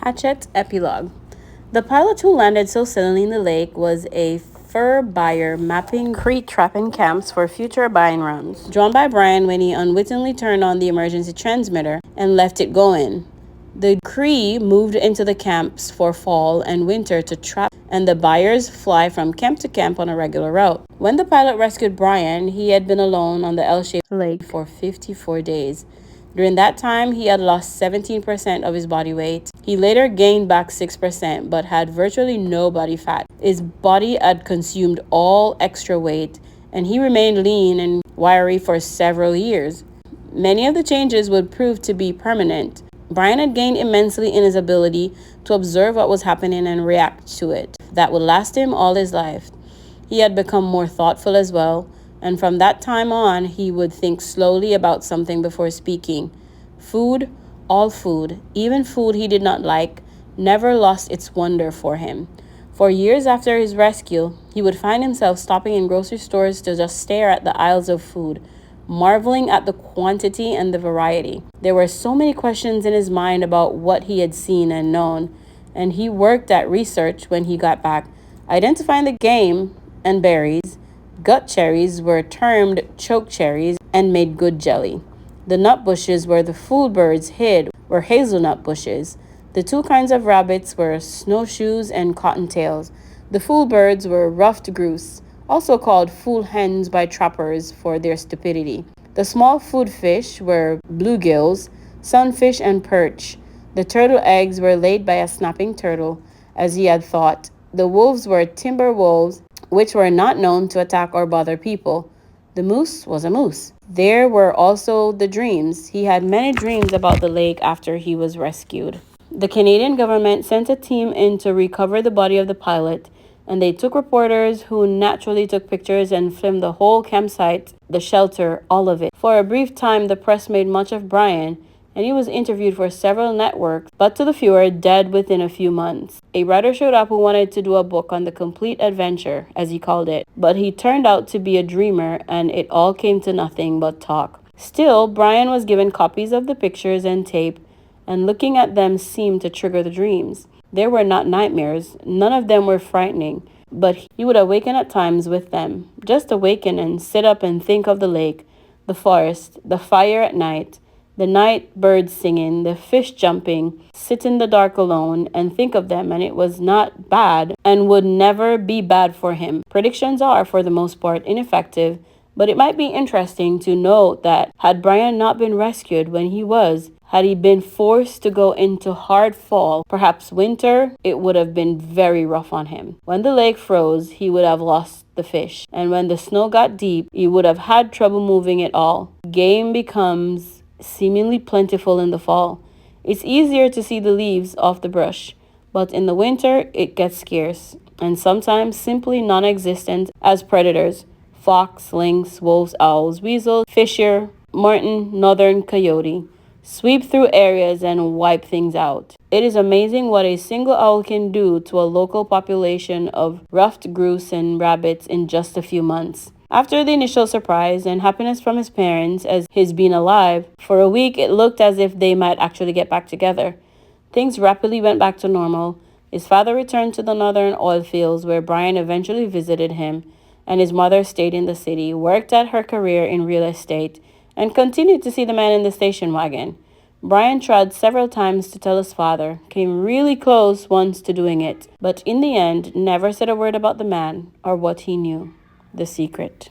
Hatchet Epilogue. The pilot who landed so suddenly in the lake was a fur buyer mapping crate trapping camps for future buying runs. Drawn by Brian when he unwittingly turned on the emergency transmitter and left it going. The Cree moved into the camps for fall and winter to trap, and the buyers fly from camp to camp on a regular route. When the pilot rescued Brian, he had been alone on the L-shaped lake for 54 days. During that time, he had lost 17% of his body weight. He later gained back 6%, but had virtually no body fat. His body had consumed all extra weight, and he remained lean and wiry for several years. Many of the changes would prove to be permanent. Brian had gained immensely in his ability to observe what was happening and react to it. That would last him all his life. He had become more thoughtful as well, and from that time on, he would think slowly about something before speaking. Food, all food, even food he did not like, never lost its wonder for him. For years after his rescue, he would find himself stopping in grocery stores to just stare at the aisles of food, marveling at the quantity and the variety. There were so many questions in his mind about what he had seen and known, and he worked at research when he got back, identifying the game and berries. Gut cherries were termed choke cherries and made good jelly. The nut bushes where the food birds hid were hazelnut bushes. The two kinds of rabbits were snowshoes and cottontails. The fool birds were ruffed grouse, also called fool hens by trappers for their stupidity. The small food fish were bluegills, sunfish, and perch. The turtle eggs were laid by a snapping turtle, as he had thought. The wolves were timber wolves, which were not known to attack or bother people. The moose was a moose. There were also the dreams. He had many dreams about the lake after he was rescued. The Canadian government sent a team in to recover the body of the pilot, and they took reporters who naturally took pictures and filmed the whole campsite, the shelter, all of it. For a brief time, the press made much of Brian, and he was interviewed for several networks, but to the fewer, dead within a few months. A writer showed up who wanted to do a book on the complete adventure, as he called it, but he turned out to be a dreamer, and it all came to nothing but talk. Still, Brian was given copies of the pictures and tape, and looking at them seemed to trigger the dreams. They were not nightmares. None of them were frightening, but he would awaken at times with them. Just awaken and sit up and think of the lake, the forest, the fire at night, the night birds singing, the fish jumping, sit in the dark alone and think of them, and it was not bad and would never be bad for him. Predictions are, for the most part, ineffective, but it might be interesting to note that had Brian not been rescued when he was, had he been forced to go into hard fall, perhaps winter, it would have been very rough on him. When the lake froze, he would have lost the fish, and when the snow got deep, he would have had trouble moving at all. Game becomes seemingly plentiful in the fall. It's easier to see the leaves off the brush, but in the winter, it gets scarce, and sometimes simply non-existent as predators. Fox, lynx, wolves, owls, weasels, fisher, marten, northern coyote sweep through areas and wipe things out. It is amazing what a single owl can do to a local population of ruffed grouse and rabbits in just a few months. After the initial surprise and happiness from his parents as his being alive, for a week it looked as if they might actually get back together. Things rapidly went back to normal. His father returned to the northern oil fields where Brian eventually visited him, and his mother stayed in the city, worked at her career in real estate, and continued to see the man in the station wagon. Brian tried several times to tell his father, came really close once to doing it, but in the end never said a word about the man or what he knew. The secret.